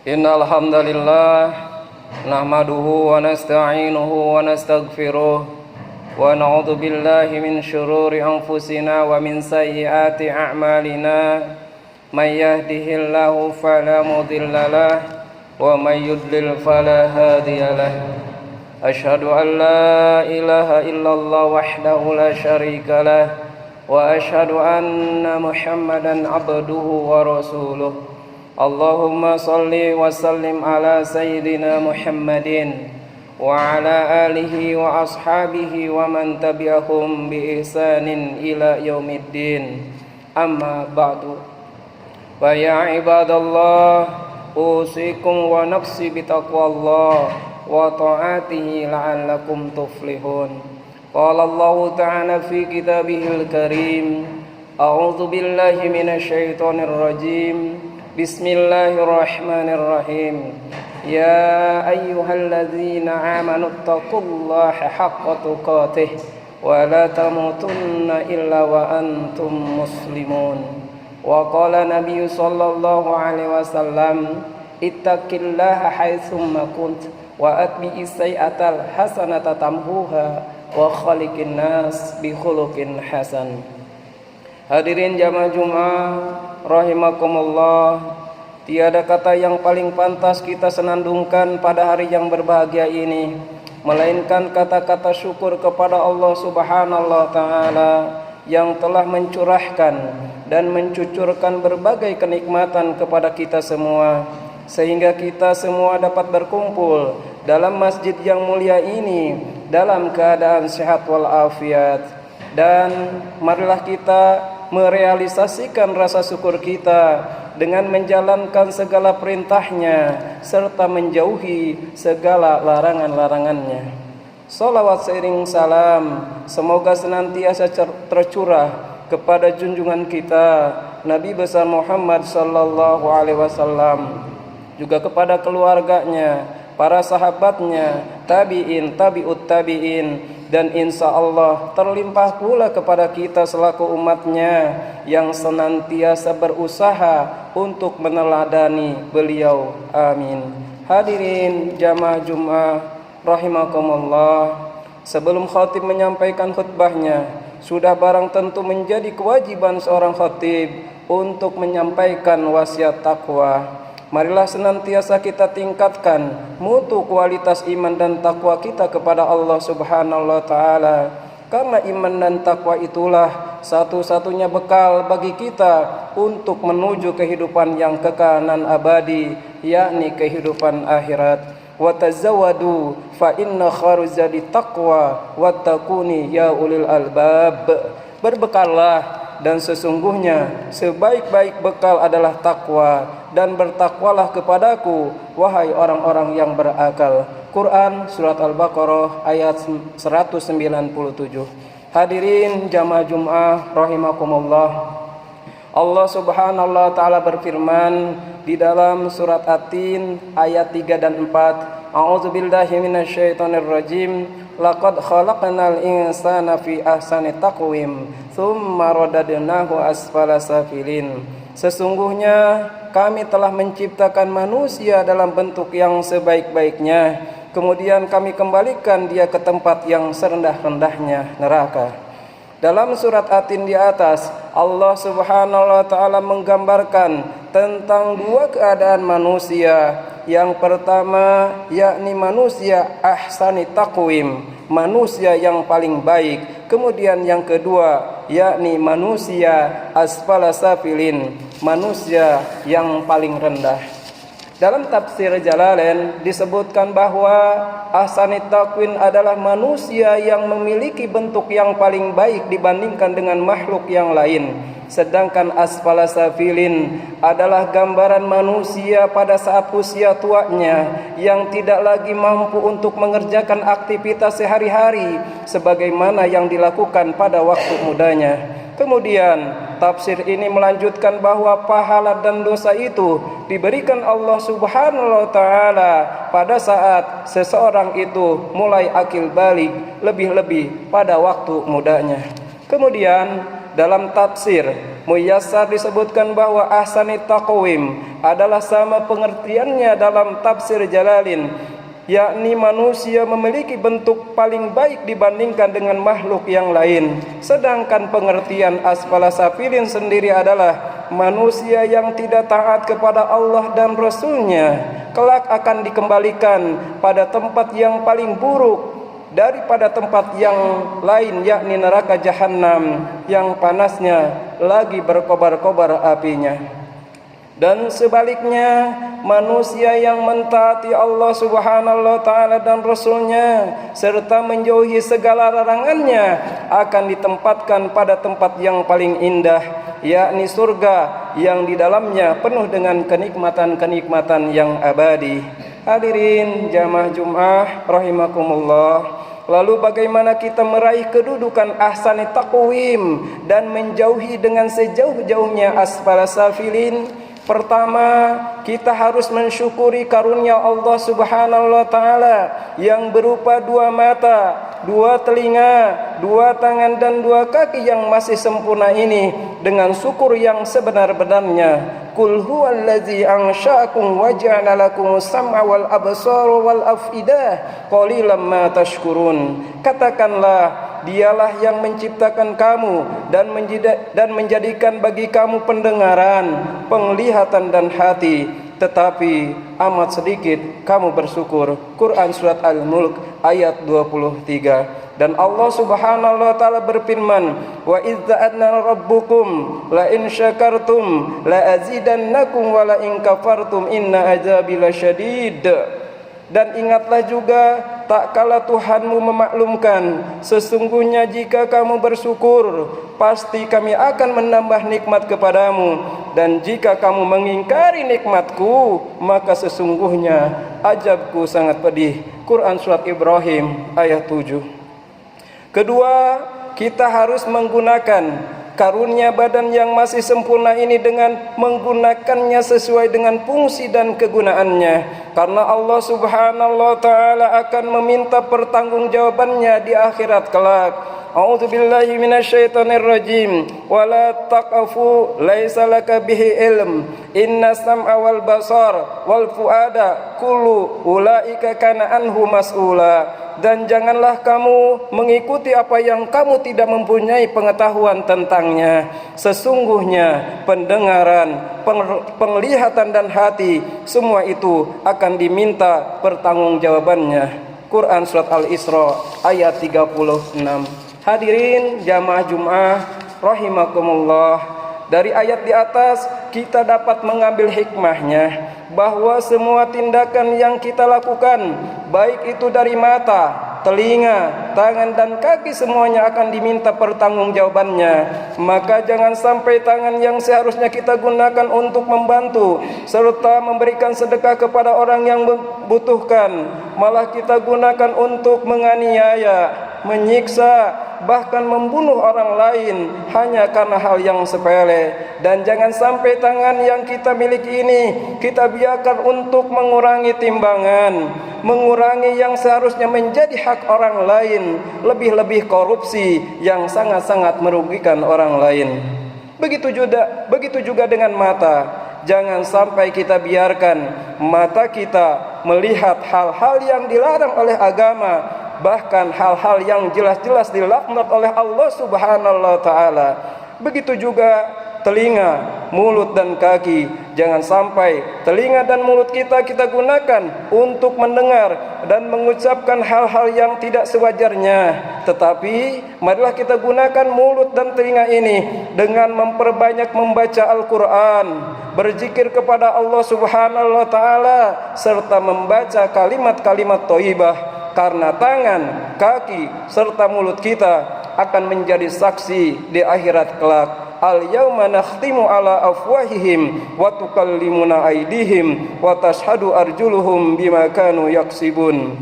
Innal hamdalillah nahmaduhu wa nasta'inuhu wa nastaghfiruh wa na'udzu billahi min shururi anfusina wa min sayyiati a'malina may yahdihillahu fala mudilla lahu wa may yudlil fala hadiya lahu. Asyhadu an la ilaha illallah wahdahu la syarika lahu wa asyhadu anna Muhammadan abduhu wa rasuluh. Allahumma salli wa sallim ala sayyidina Muhammadin wa ala alihi wa ashabihi wa man tabi'ahum bi ihsanin ila yaumiddin. Amma ba'du. Wa ya ibadallah, usikum wa nafsi bitaqwallah wa ta'atihi la'allakum tuflihun. Qala Allah ta'ala fi kitabihil karim, a'udzu billahi minasyaitonir rajim. Bismillahirrahmanirrahim. Ya ayyuhalladzina amanu taqullaha haqqa tuqatih wa la tamutunna illa wa antum muslimun. Wa qala Nabi sallallahu alaihi wasallam, ittaqillaha haitsumma kunt wa atbi'is sayyi'atal hasanata tamhuha wa khaliqin nas bi khuluqin hasan. Hadirin jamaah Jumat rahimakumullah, tiada kata yang paling pantas kita senandungkan pada hari yang berbahagia ini melainkan kata-kata syukur kepada Allah Subhanahu wa taala yang telah mencurahkan dan mencucurkan berbagai kenikmatan kepada kita semua, sehingga kita semua dapat berkumpul dalam masjid yang mulia ini dalam keadaan sehat walafiat. Dan marilah kita merealisasikan rasa syukur kita dengan menjalankan segala perintahnya serta menjauhi segala larangan-larangannya. Salawat seiring salam semoga senantiasa tercurah kepada junjungan kita Nabi besar Muhammad sallallahu alaihi wasallam, juga kepada keluarganya, para sahabatnya, tabi'in, tabi'ut tabi'in, dan insya Allah terlimpah pula kepada kita selaku umatnya yang senantiasa berusaha untuk meneladani beliau. Amin. Hadirin jamaah Jumat rahimakumullah, sebelum khatib menyampaikan khutbahnya, sudah barang tentu menjadi kewajiban seorang khatib untuk menyampaikan wasiat takwa. Marilah senantiasa kita tingkatkan mutu kualitas iman dan takwa kita kepada Allah Subhanahu wa taala. Karena iman dan takwa itulah satu-satunya bekal bagi kita untuk menuju kehidupan yang kekal dan abadi, yakni kehidupan akhirat. Wa tazawwadu fa inna khairaz zadi taqwa wattaquni ya ulil albab. Berbekallah, dan sesungguhnya sebaik-baik bekal adalah takwa, dan bertakwalah kepadaku wahai orang-orang yang berakal. Quran surat Al-Baqarah ayat 197. Hadirin jamaah Jumat rahimakumullah, Allah Subhanahu wa taala berfirman di dalam surat At-Tin ayat 3 dan 4, a'udzubillahi minasyaitonir rajim, laqad khalaqnal insana fi ahsani taqwim tsumma radadnahu asfala safilin. Sesungguhnya kami telah menciptakan manusia dalam bentuk yang sebaik-baiknya, kemudian kami kembalikan dia ke tempat yang serendah-rendahnya, neraka. Dalam surat At-Tin di atas, Allah Subhanahu wa taala menggambarkan tentang dua keadaan manusia. Yang pertama yakni manusia ahsani taqwim, manusia yang paling baik. Kemudian yang kedua yakni manusia asfala safilin, manusia yang paling rendah. Dalam tafsir Jalalain disebutkan bahwa ahsani taqwim adalah manusia yang memiliki bentuk yang paling baik dibandingkan dengan makhluk yang lain. Sedangkan asfala safilin adalah gambaran manusia pada saat usia tuanya yang tidak lagi mampu untuk mengerjakan aktivitas sehari-hari sebagaimana yang dilakukan pada waktu mudanya. Kemudian tafsir ini melanjutkan bahwa pahala dan dosa itu diberikan Allah Subhanahu wa taala pada saat seseorang itu mulai akil balik, lebih-lebih pada waktu mudanya. Kemudian dalam tafsir Muyassar disebutkan bahwa ahsanit taqwim adalah sama pengertiannya dalam tafsir Jalalain, yakni manusia memiliki bentuk paling baik dibandingkan dengan makhluk yang lain. Sedangkan pengertian asfala safilin sendiri adalah manusia yang tidak taat kepada Allah dan Rasulnya, kelak akan dikembalikan pada tempat yang paling buruk daripada tempat yang lain, yakni neraka jahanam yang panasnya lagi berkobar-kobar apinya. Dan sebaliknya, manusia yang mentaati Allah Subhanahu wa taala dan Rasulnya serta menjauhi segala larangannya akan ditempatkan pada tempat yang paling indah, yakni surga yang di dalamnya penuh dengan kenikmatan-kenikmatan yang abadi. Hadirin jamaah Jumat rahimakumullah. Lalu bagaimana kita meraih kedudukan ahsanit taqwim dan menjauhi dengan sejauh-jauhnya asfala safilin? Pertama, kita harus mensyukuri karunia Allah Subhanahu wa taala yang berupa 2 mata, 2 telinga, 2 tangan dan 2 kaki yang masih sempurna ini dengan syukur yang sebenar-benarnya. Qul huwallazi ansha'akum wa ja'ala lakumus sam'a wal absara wal afidah qalilan ma tashkurun. Katakanlah, dialah yang menciptakan kamu dan menjadikan bagi kamu pendengaran, penglihatan dan hati, tetapi amat sedikit kamu bersyukur. Quran surat Al-Mulk ayat 23. Dan Allah Subhanahu wa taala berfirman, wa izza'adna rabbukum la in syakartum la azidannakum wa la in kafartum inna azabi lasyadid. Dan ingatlah juga, tak kala Tuhanmu memaklumkan, sesungguhnya jika kamu bersyukur, pasti kami akan menambah nikmat kepadamu, dan jika kamu mengingkari nikmatku, maka sesungguhnya azabku sangat pedih. Quran surat Ibrahim ayat 7. Kedua, kita harus menggunakan karunia badan yang masih sempurna ini dengan menggunakannya sesuai dengan fungsi dan kegunaannya, karena Allah Subhanahu wa taala akan meminta pertanggungjawabannya di akhirat kelak. A'udzu billahi minasyaitonir rajim. Wala taqafu laisa laka bihi ilm. Inna sam'a wal basar wal fuada kullu ulaika kana anhu mas'ula. Dan janganlah kamu mengikuti apa yang kamu tidak mempunyai pengetahuan tentangnya. Sesungguhnya pendengaran, penglihatan dan hati, semua itu akan diminta pertanggungjawabannya. Quran surat Al-Isra ayat 36. Hadirin jamaah Jumat rahimakumullah. Dari ayat di atas kita dapat mengambil hikmahnya bahwa semua tindakan yang kita lakukan, baik itu dari mata, telinga, tangan dan kaki, semuanya akan diminta pertanggungjawabannya. Maka jangan sampai tangan yang seharusnya kita gunakan untuk membantu serta memberikan sedekah kepada orang yang membutuhkan, malah kita gunakan untuk menganiaya, menyiksa, bahkan membunuh orang lain hanya karena hal yang sepele. Dan jangan sampai tangan yang kita miliki ini kita biarkan untuk mengurangi timbangan, mengurangi yang seharusnya menjadi hak orang lain, lebih-lebih korupsi yang sangat-sangat merugikan orang lain. Begitu juga dengan mata. Jangan sampai kita biarkan mata kita melihat hal-hal yang dilarang oleh agama, bahkan hal-hal yang jelas-jelas dilaknat oleh Allah Subhanahu wa taala. Begitu juga telinga, mulut dan kaki. Jangan sampai telinga dan mulut kita gunakan untuk mendengar dan mengucapkan hal-hal yang tidak sewajarnya. Tetapi marilah kita gunakan mulut dan telinga ini dengan memperbanyak membaca Al-Quran, berzikir kepada Allah Subhanahu wa taala, serta membaca kalimat-kalimat thayyibah. Karena tangan, kaki, serta mulut kita akan menjadi saksi di akhirat kelak. Al-yawma nakhtimu ala afwahihim wa tukallimuna aydihim wa tashhadu arjuluhum bima kanu yaksibun.